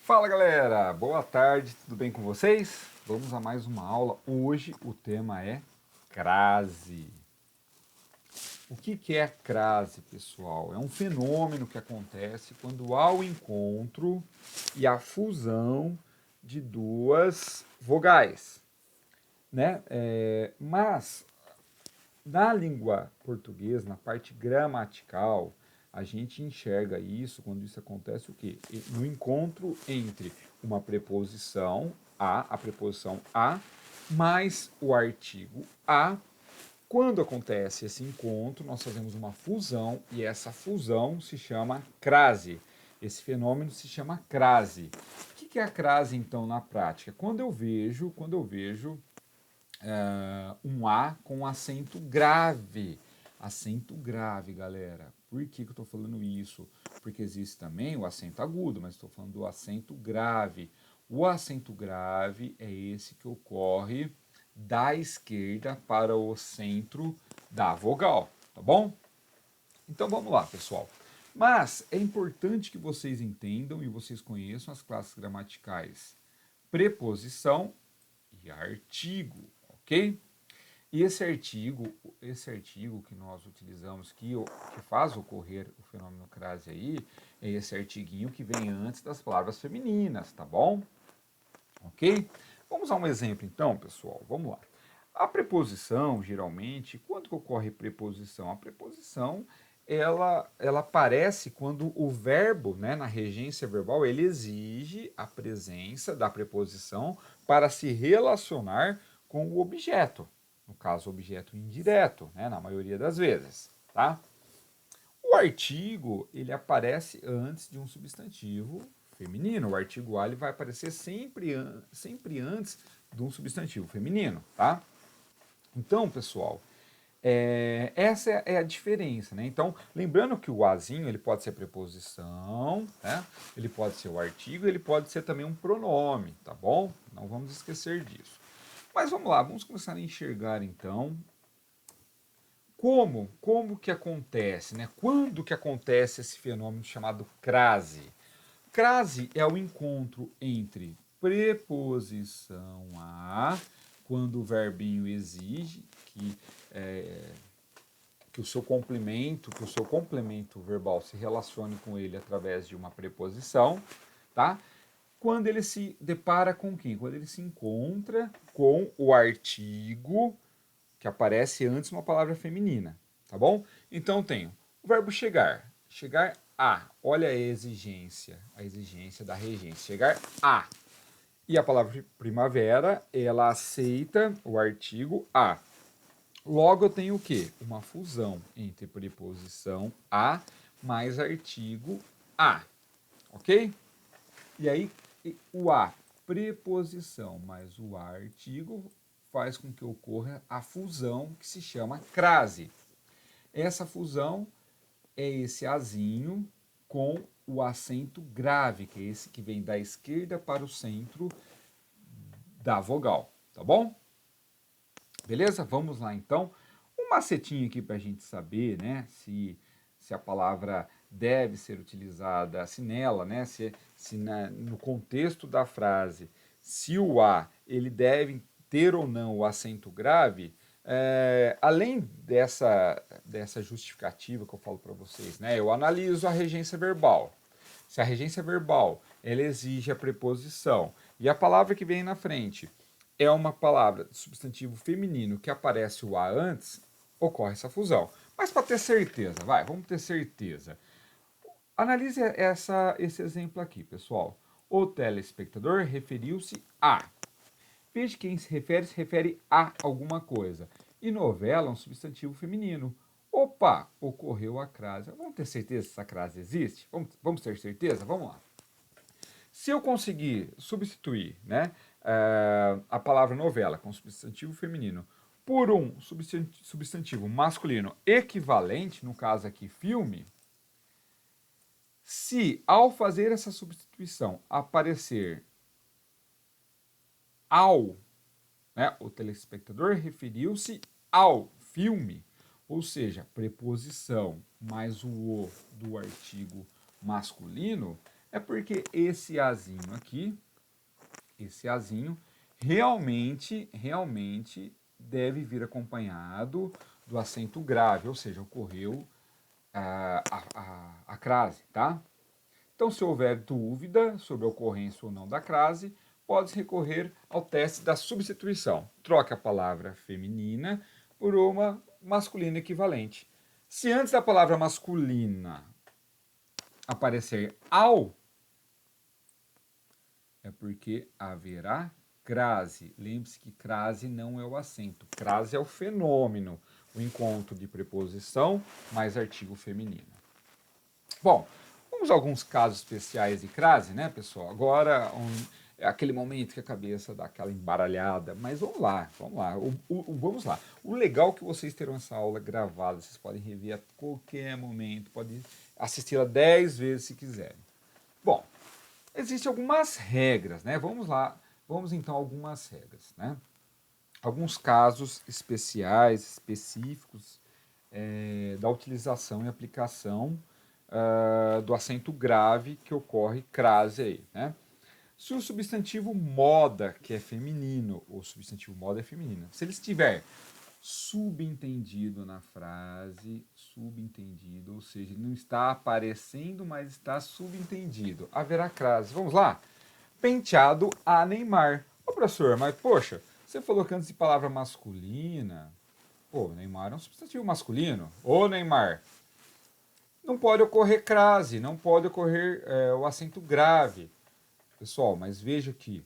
Fala galera, boa tarde, tudo bem com vocês? Vamos a mais uma aula. Hoje o tema é crase. O que é crase, pessoal? É um fenômeno que acontece quando há o encontro e a fusão de duas vogais, né? Mas na língua portuguesa, na parte gramatical, a gente enxerga isso, quando isso acontece, o quê? No encontro entre uma preposição, a preposição a, mais o artigo a. Quando acontece esse encontro, nós fazemos uma fusão, e essa fusão se chama crase. Esse fenômeno se chama crase. O que é a crase, então, na prática? Quando eu vejo um A com acento grave. Acento grave, galera. Por que eu estou falando isso? Porque existe também o acento agudo, mas estou falando do acento grave. O acento grave é esse que ocorre da esquerda para o centro da vogal, tá bom? Então vamos lá, pessoal. Mas é importante que vocês entendam e vocês conheçam as classes gramaticais preposição e artigo, ok? E esse artigo que nós utilizamos, que faz ocorrer o fenômeno crase aí, é esse artiguinho que vem antes das palavras femininas, tá bom? Ok? Vamos a um exemplo então, pessoal. Vamos lá. A preposição, geralmente, quando que ocorre preposição? A preposição, ela aparece quando o verbo, né, na regência verbal, ele exige a presença da preposição para se relacionar com o objeto. No caso, objeto indireto, né, na maioria das vezes, tá? O artigo, ele aparece antes de um substantivo feminino. O artigo A ele vai aparecer sempre antes de um substantivo feminino, tá? Então, pessoal, essa é a diferença, né? Então, lembrando que o azinho ele pode ser preposição, né? Ele pode ser o artigo, ele pode ser também um pronome, tá bom? Não vamos esquecer disso. Mas vamos lá, vamos começar a enxergar então como que acontece, né? Quando que acontece esse fenômeno chamado crase? Crase é o encontro entre preposição a, quando o verbinho exige que o seu complemento verbal se relacione com ele através de uma preposição, tá? Quando ele se depara com quem? Quando ele se encontra com o artigo que aparece antes uma palavra feminina, tá bom? Então tenho o verbo chegar, chegar a, olha a exigência da regência, chegar a. E a palavra primavera, ela aceita o artigo a. Logo eu tenho o quê? Uma fusão entre preposição a mais artigo a, ok? E aí o a, preposição mais o artigo, faz com que ocorra a fusão que se chama crase. Essa fusão é esse azinho com o acento grave, que é esse que vem da esquerda para o centro da vogal, tá bom? Beleza? Vamos lá então. Um macetinho aqui para a gente saber, né, se a palavra deve ser utilizada, se nela, né, no contexto da frase, se o a ele deve ter ou não o acento grave, além dessa justificativa que eu falo para vocês, né, eu analiso a regência verbal. Se a regência verbal ela exige a preposição e a palavra que vem na frente é uma palavra de substantivo feminino que aparece o a antes, ocorre essa fusão. Mas para ter certeza, vamos ter certeza. Analise esse exemplo aqui, pessoal. O telespectador referiu-se a. Veja quem se refere a alguma coisa. E novela é um substantivo feminino. Opa, ocorreu a crase. Vamos ter certeza se essa crase existe? Vamos ter certeza? Vamos lá. Se eu conseguir substituir, né, a palavra novela com substantivo feminino por um substantivo masculino equivalente, no caso aqui filme, se ao fazer essa substituição aparecer ao, né, o telespectador referiu-se ao filme, ou seja, preposição mais o do artigo masculino, É porque esse azinho aqui, esse azinho, realmente deve vir acompanhado do acento grave, ou seja, ocorreu a crase, tá? Então, se houver dúvida sobre a ocorrência ou não da crase, pode recorrer ao teste da substituição. Troque a palavra feminina por uma masculina equivalente. Se antes da palavra masculina aparecer ao, é porque haverá crase. Lembre-se que crase não é o acento. Crase é o fenômeno, o encontro de preposição mais artigo feminino. Bom, vamos a alguns casos especiais de crase, né, pessoal? Agora é aquele momento que a cabeça dá aquela embaralhada, mas vamos lá. Vamos lá. O legal é que vocês terão essa aula gravada, vocês podem rever a qualquer momento, podem assisti-la 10 vezes se quiserem. Bom, existem algumas regras, né? Vamos lá, vamos então a algumas regras, né? Alguns casos especiais, específicos da utilização e aplicação do acento grave que ocorre crase aí, né? Se o substantivo moda, que é feminino, o substantivo moda é feminino, se ele estiver subentendido na frase, subentendido, ou seja, ele não está aparecendo, mas está subentendido, haverá crase. Vamos lá? Penteado a Neymar. Ô, professor, mas poxa, você falou que antes de palavra masculina, pô, Neymar é um substantivo masculino. Ô, Neymar, não pode ocorrer crase, não pode ocorrer o acento grave. Pessoal, mas veja que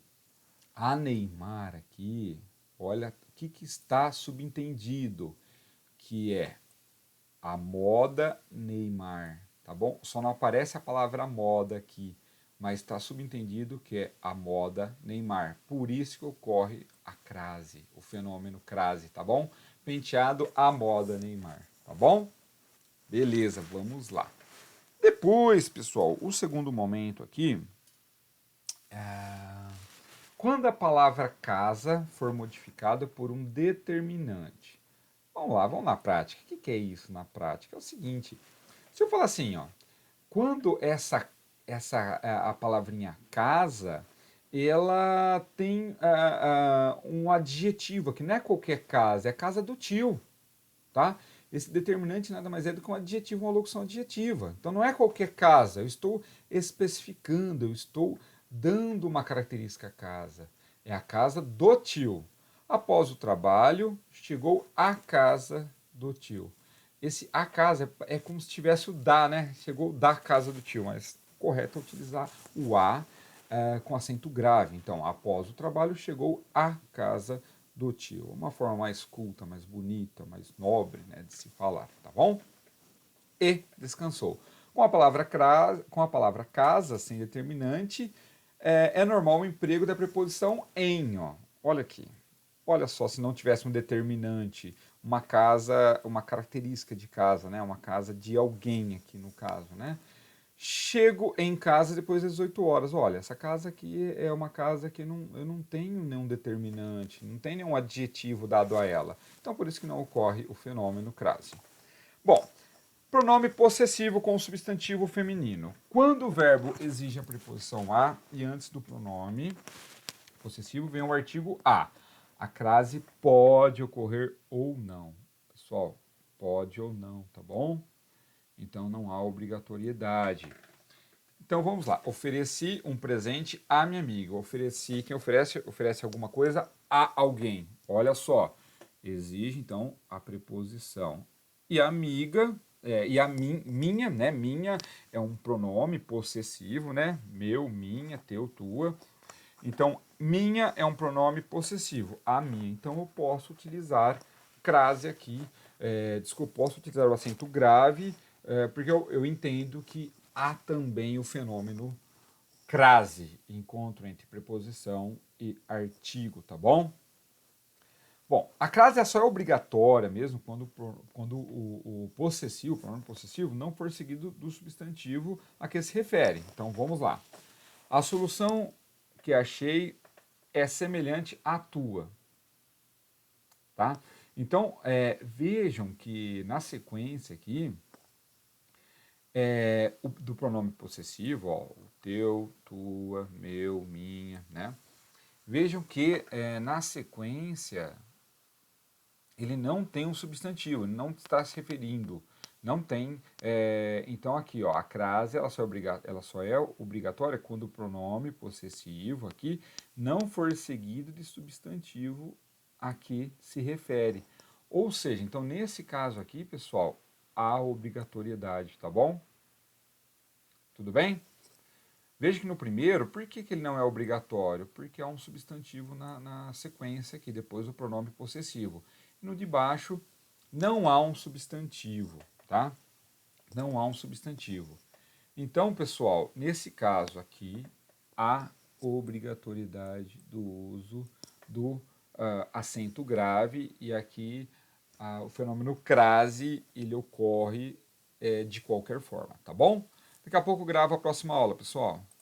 a Neymar aqui, olha o que está subentendido, que é a moda Neymar, tá bom? Só não aparece a palavra moda aqui, mas está subentendido que é a moda Neymar. Por isso que ocorre a crase, o fenômeno crase, tá bom? Penteado à moda Neymar, tá bom? Beleza, vamos lá. Depois, pessoal, o segundo momento aqui quando a palavra casa for modificada por um determinante. Vamos na prática. O que é isso na prática? É o seguinte, se eu falar assim, ó, quando a palavrinha casa, ela tem um adjetivo, que não é qualquer casa, é casa do tio, tá? Esse determinante nada mais é do que um adjetivo, uma locução adjetiva. Então não é qualquer casa, eu estou especificando, eu estou dando uma característica à casa. É a casa do tio. Após o trabalho, chegou a casa do tio. Esse a casa é como se tivesse o da, né? Chegou da casa do tio, mas o correto é utilizar o a com acento grave. Então, após o trabalho, chegou a casa do tio. Uma forma mais culta, mais bonita, mais nobre, né, de se falar, tá bom? E descansou. Com a palavra casa, sem determinante, é normal o emprego da preposição em, ó. Olha aqui. Olha só, se não tivesse um determinante, uma casa, uma característica de casa, né? Uma casa de alguém aqui no caso, né? Chego em casa depois das 18 horas. Olha, essa casa aqui é uma casa que eu não tenho nenhum determinante, não tem nenhum adjetivo dado a ela. Então, por isso que não ocorre o fenômeno crase. Bom, pronome possessivo com substantivo feminino. Quando o verbo exige a preposição a e antes do pronome possessivo vem o artigo a crase pode ocorrer ou não. Pessoal, pode ou não, tá bom? Então não há obrigatoriedade. Então vamos lá. Ofereci um presente à minha amiga. Ofereci, quem oferece alguma coisa a alguém. Olha só. Exige então a preposição. E a amiga, minha, né? Minha é um pronome possessivo, né? Meu, minha, teu, tua. Então, minha é um pronome possessivo. A minha. Então eu posso utilizar crase aqui. Desculpa, posso utilizar o acento grave, porque eu entendo que há também o fenômeno crase, encontro entre preposição e artigo, tá bom? Bom, a crase só é obrigatória mesmo quando o possessivo, o pronome possessivo, não for seguido do substantivo a que se refere. Então vamos lá. A solução que achei é semelhante à tua, tá? Então, vejam que na sequência aqui, do pronome possessivo, ó, teu, tua, meu, minha, né? Vejam que na sequência ele não tem um substantivo, ele não está se referindo, não tem. Então aqui, ó, a crase ela só é obrigatória quando o pronome possessivo aqui não for seguido de substantivo a que se refere. Ou seja, então nesse caso aqui, pessoal, há obrigatoriedade, tá bom? Tudo bem? Veja que no primeiro, por que ele não é obrigatório? Porque há um substantivo na sequência aqui, depois do pronome possessivo. No de baixo, não há um substantivo, tá? Não há um substantivo. Então, pessoal, nesse caso aqui, há obrigatoriedade do uso do acento grave e aqui o fenômeno crase, ele ocorre de qualquer forma, tá bom? Daqui a pouco eu gravo a próxima aula, pessoal.